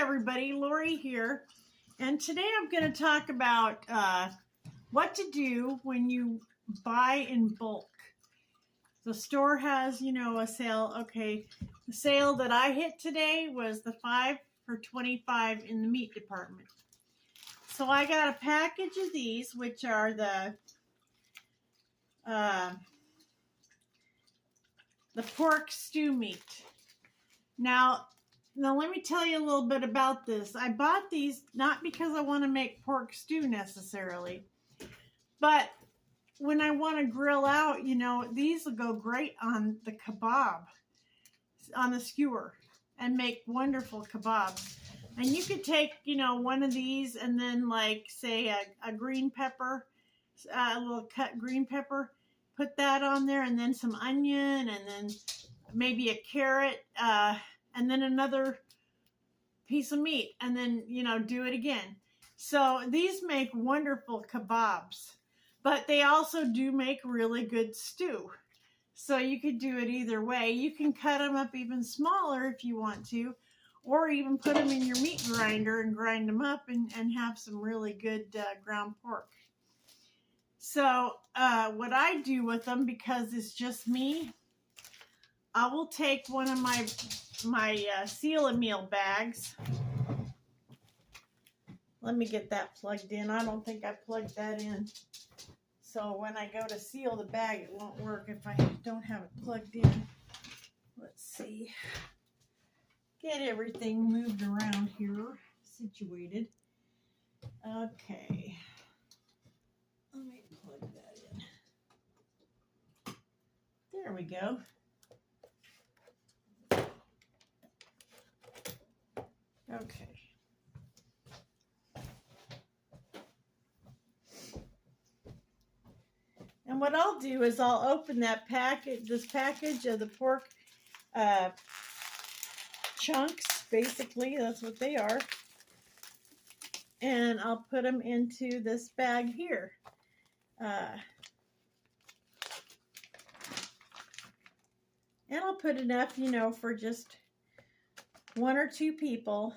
everybody, Lori here, and today I'm going to talk about what to do when you buy in bulk. The store has, a sale. Okay, the sale that I hit today was the 5 for $25 in the meat department. So I got a package of these, which are the pork stew meat. Now let me tell you a little bit about this. I bought these not because I want to make pork stew necessarily, but when I want to grill out, these will go great on the kebab, on the skewer, and make wonderful kebabs. And you could take, one of these and then like say a green pepper, a little cut green pepper, put that on there, and then some onion, and then maybe a carrot, and then another piece of meat, and then, do it again. So these make wonderful kebabs, but they also do make really good stew. So you could do it either way. You can cut them up even smaller if you want to, or even put them in your meat grinder and grind them up and have some really good ground pork. So what I do with them, because it's just me, I will take one of my seal-a-meal bags. Let me get that plugged in. I don't think I plugged that in. So when I go to seal the bag, it won't work if I don't have it plugged in. Let's see. Get everything moved around here, situated. Okay. Let me plug that in. There we go. Okay. And what I'll do is I'll open that package, this package of the pork chunks, basically, that's what they are. And I'll put them into this bag here. And I'll put enough, for just one or two people.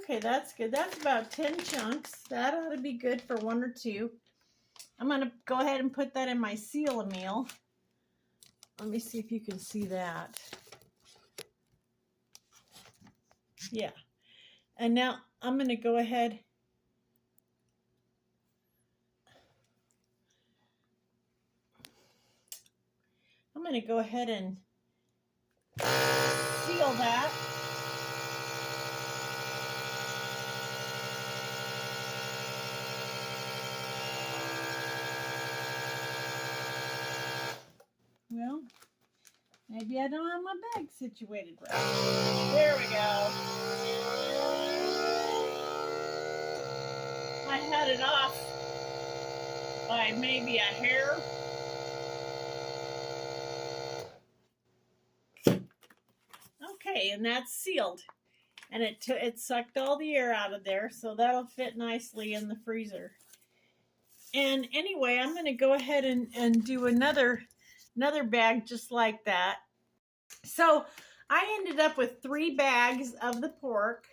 Okay, that's good. That's about 10 chunks. That ought to be good for one or two. I'm going to go ahead and put that in my seal-a-meal. Let me see if you can see that. Yeah. And now I'm going to go ahead. I'm going to go ahead and seal that. Well, maybe I don't have my bag situated right. There we go. I had it off by maybe a hair. Okay, and that's sealed. And it sucked all the air out of there, so that'll fit nicely in the freezer. And anyway, I'm going to go ahead and do another bag just like that. So I ended up with 3 bags of the pork,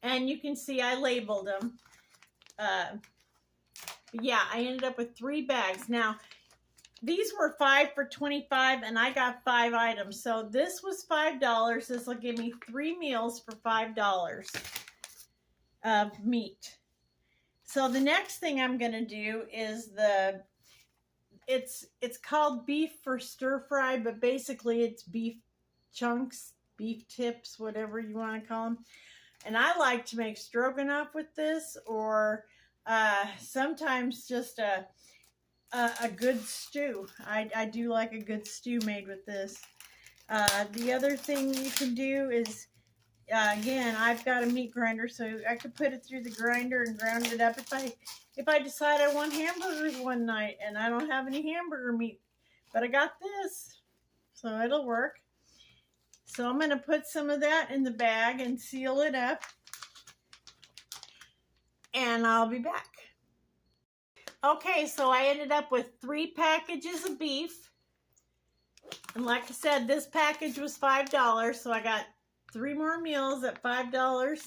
and you can see I labeled them. Yeah, I ended up with 3 bags. Now, these were 5 for $25, and I got 5 items. So this was $5. This will give me 3 meals for $5 of meat. So the next thing I'm going to do is it's called beef for stir fry, but basically it's beef chunks, beef tips, whatever you want to call them. And I like to make stroganoff with this, or sometimes just a good stew. I do like a good stew made with this. The other thing you can do is, again, I've got a meat grinder, so I could put it through the grinder and ground it up. If I decide I want hamburgers one night and I don't have any hamburger meat, but I got this, so it'll work. So I'm going to put some of that in the bag and seal it up. And I'll be back. Okay, so I ended up with 3 packages of beef. And like I said, this package was $5, so I got 3 more meals at $5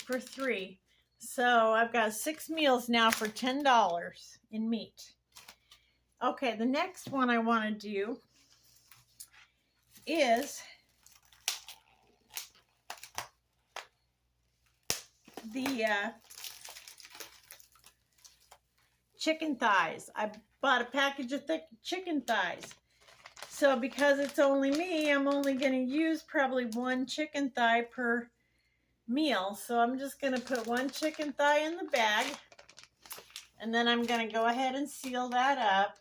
for 3. So I've got 6 meals now for $10 in meat. Okay, the next one I want to do is the chicken thighs. I bought a package of thick chicken thighs. So because it's only me, I'm only going to use probably 1 chicken thigh per meal. So I'm just going to put 1 chicken thigh in the bag. And then I'm going to go ahead and seal that up.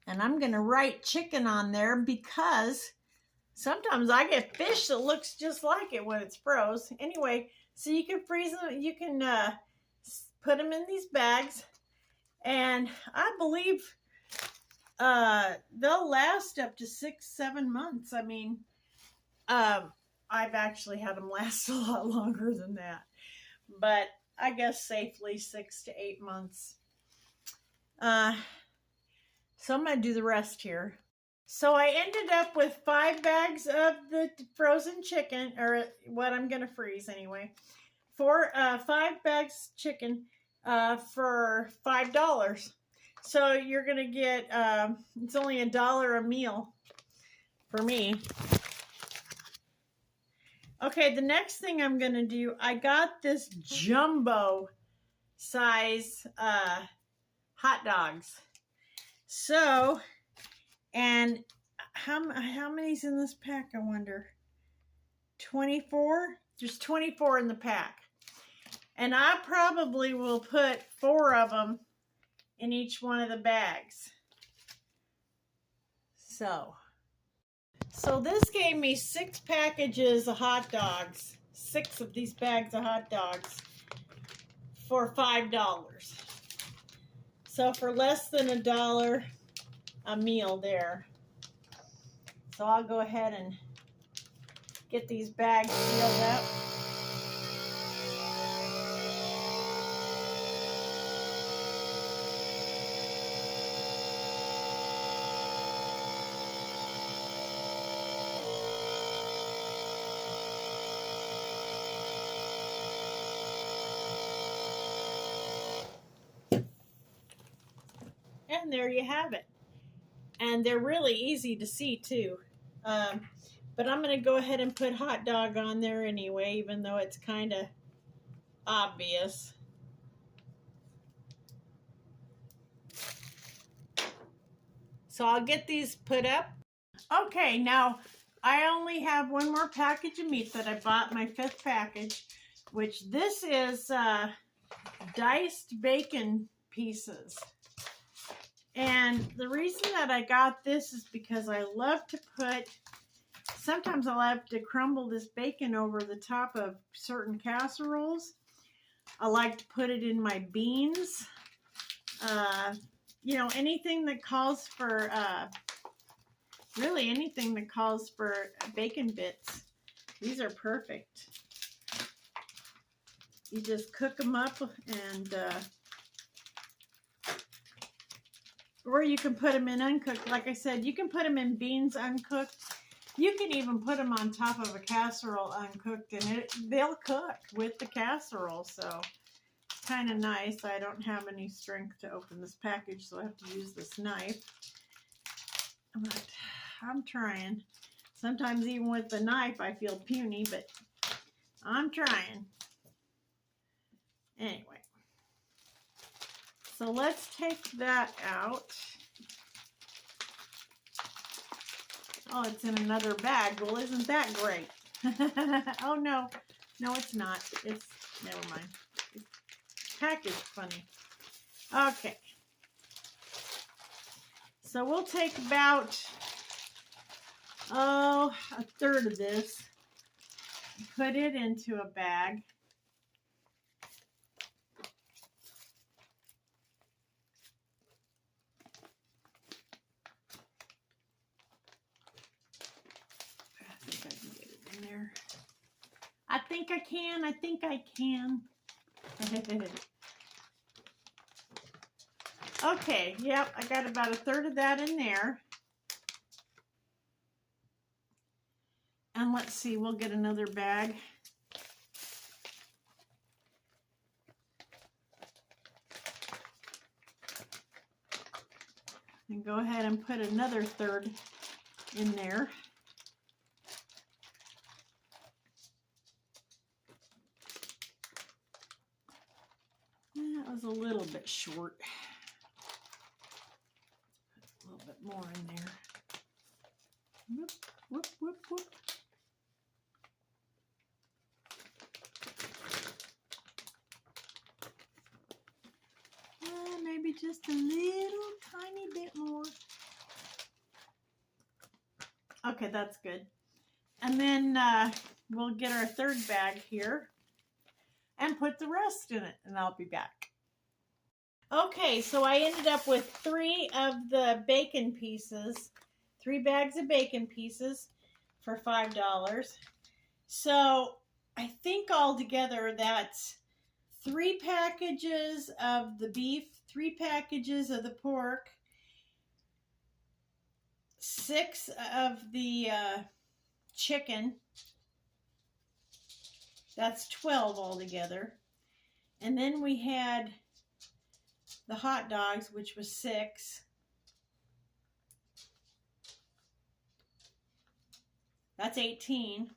And I'm going to write chicken on there because sometimes I get fish that looks just like it when it's froze. Anyway, so you can freeze them. You can put them in these bags. And I believe they'll last up to 6-7 months. I mean, I've actually had them last a lot longer than that. But I guess safely 6 to 8 months. So I'm going to do the rest here. So I ended up with 5 bags of the frozen chicken, or what I'm going to freeze anyway. 5 bags chicken for $5. So you're going to get, it's only $1 a meal for me. Okay, the next thing I'm going to do, I got this jumbo size hot dogs. So, and how many's in this pack, I wonder? 24? There's 24 in the pack. And I probably will put 4 of them in each one of the bags. So this gave me 6 packages of hot dogs. 6 of these bags of hot dogs for $5. So for less than $1 a meal there. So I'll go ahead and get these bags sealed up. And there you have it. And they're really easy to see too. But I'm going to go ahead and put hot dog on there anyway, even though it's kind of obvious. So I'll get these put up. Okay, now I only have 1 more package of meat that I bought, my 5th package, which this is diced bacon pieces. And the reason that I got this is because I love to put, sometimes I'll have to crumble this bacon over the top of certain casseroles. I like to put it in my beans. You know, anything that calls for, really anything that calls for bacon bits. These are perfect. You just cook them up and, or you can put them in uncooked. Like I said, you can put them in beans uncooked. You can even put them on top of a casserole uncooked, and they'll cook with the casserole. So it's kind of nice. I don't have any strength to open this package, so I have to use this knife. But I'm trying. Sometimes even with the knife, I feel puny, but I'm trying. Anyway. So let's take that out. Oh, it's in another bag. Well, isn't that great? Oh, no. No, it's not. It's, never mind. It's packaged funny. Okay. So we'll take about, a third of this, put it into a bag. I think I can get it in there. I think I can. I think I can. Okay, yep, I got about a third of that in there. And let's see, we'll get another bag. And go ahead and put another third in there. That was a little bit short. Put a little bit more in there. Whoop, whoop, whoop, whoop. Maybe just a little tiny bit more. Okay, that's good. And then we'll get our third bag here and put the rest in it, and I'll be back. Okay, so I ended up with 3 of the bacon pieces, 3 bags of bacon pieces for $5. So I think altogether that's 3 packages of the beef, 3 packages of the pork, 6 of the chicken. That's 12 altogether. And then we had the hot dogs, which was 6. That's 18.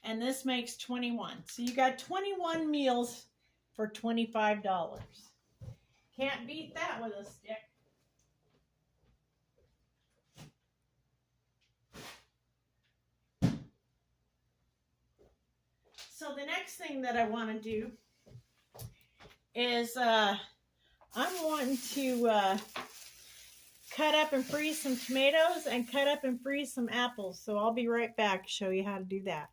And this makes 21. So you got 21 meals for $25. Can't beat that with a stick. So the next thing that I want to do is I'm wanting to cut up and freeze some tomatoes and cut up and freeze some apples. So I'll be right back to show you how to do that.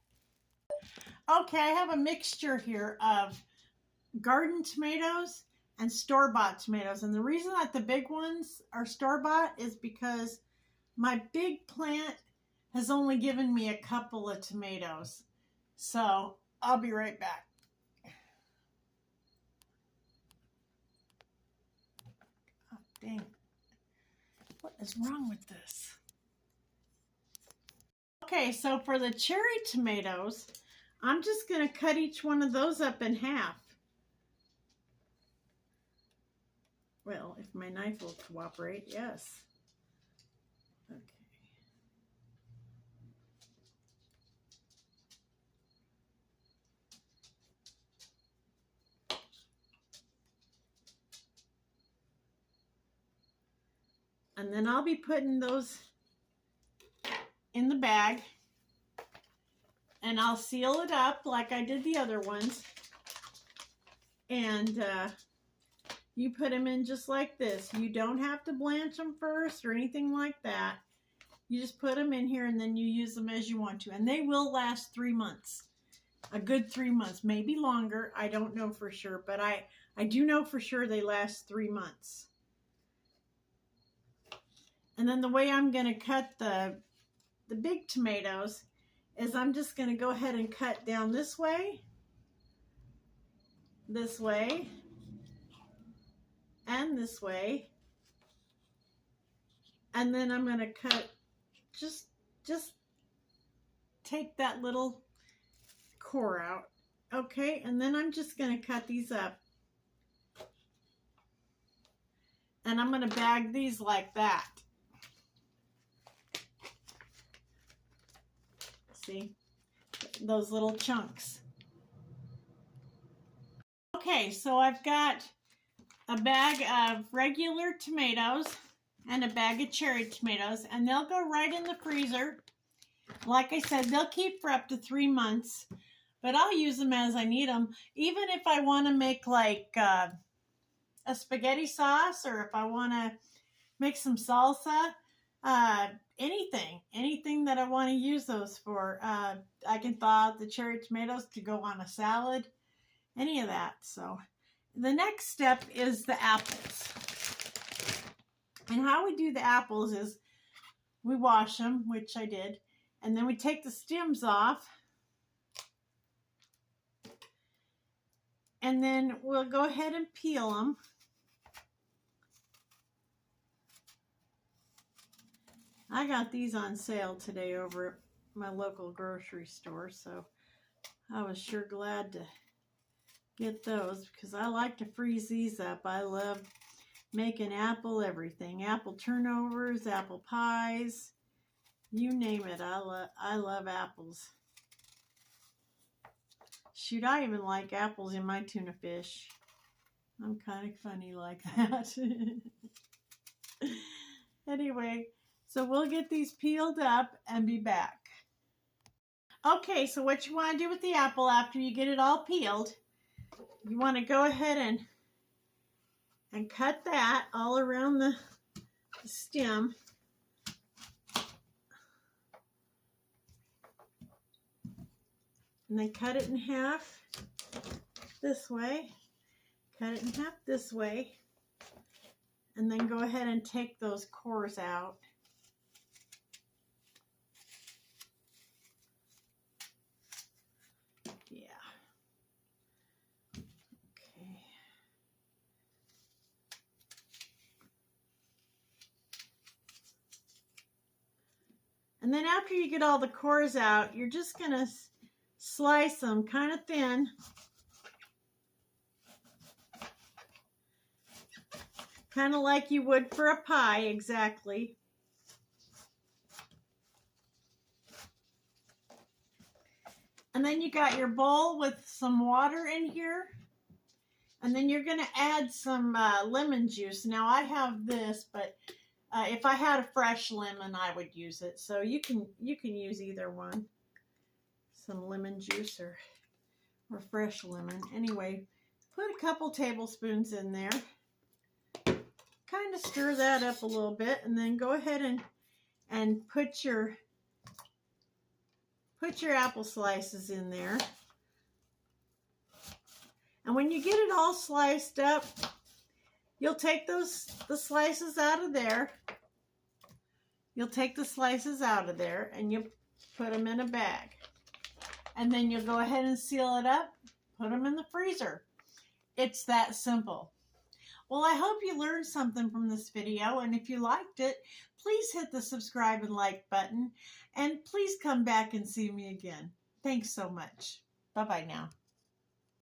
Okay, I have a mixture here of garden tomatoes and store-bought tomatoes. And the reason that the big ones are store-bought is because my big plant has only given me a couple of tomatoes. So I'll be right back. Oh, dang. What is wrong with this? Okay, so for the cherry tomatoes, I'm just going to cut each one of those up in half. Well, if my knife will cooperate, yes. Okay. And then I'll be putting those in the bag. And I'll seal it up like I did the other ones. And you put them in just like this. You don't have to blanch them first or anything like that. You just put them in here and then you use them as you want to. And they will last 3 months. A good 3 months, maybe longer. I don't know for sure, but I do know for sure they last 3 months. And then the way I'm going to cut the big tomatoes is I'm just going to go ahead and cut down this way, and this way, and then I'm going to cut, just take that little core out, okay, and then I'm just going to cut these up, and I'm going to bag these like that. See, those little chunks. Okay, so I've got a bag of regular tomatoes and a bag of cherry tomatoes, and they'll go right in the freezer. Like I said, they'll keep for up to 3 months, but I'll use them as I need them. Even if I want to make like a spaghetti sauce, or if I want to make some salsa, anything that I want to use those for. I can thaw out the cherry tomatoes to go on a salad, any of that. So the next step is the apples. And how we do the apples is we wash them, which I did, and then we take the stems off. And then we'll go ahead and peel them. I got these on sale today over at my local grocery store, so I was sure glad to get those because I like to freeze these up. I love making apple everything. Apple turnovers, apple pies, you name it. I love apples. Shoot, I even like apples in my tuna fish. I'm kind of funny like that. Anyway, so we'll get these peeled up and be back. Okay, so what you want to do with the apple after you get it all peeled, you want to go ahead and cut that all around the stem. And then cut it in half this way, cut it in half this way, and then go ahead and take those cores out. Yeah. Okay. And then after you get all the cores out, you're just going to slice them kind of thin. Kind of like you would for a pie, exactly. And then you got your bowl with some water in here. And then you're going to add some lemon juice. Now I have this, but if I had a fresh lemon, I would use it. So you can use either one. Some lemon juice or fresh lemon. Anyway, put a couple tablespoons in there. Kind of stir that up a little bit, and then go ahead and put your apple slices in there. And when you get it all sliced up, you'll take the slices out of there. You'll take the slices out of there and you'll put them in a bag. And then you'll go ahead and seal it up, put them in the freezer. It's that simple. Well, I hope you learned something from this video, and if you liked it, please hit the subscribe and like button, and please come back and see me again. Thanks so much. Bye-bye now.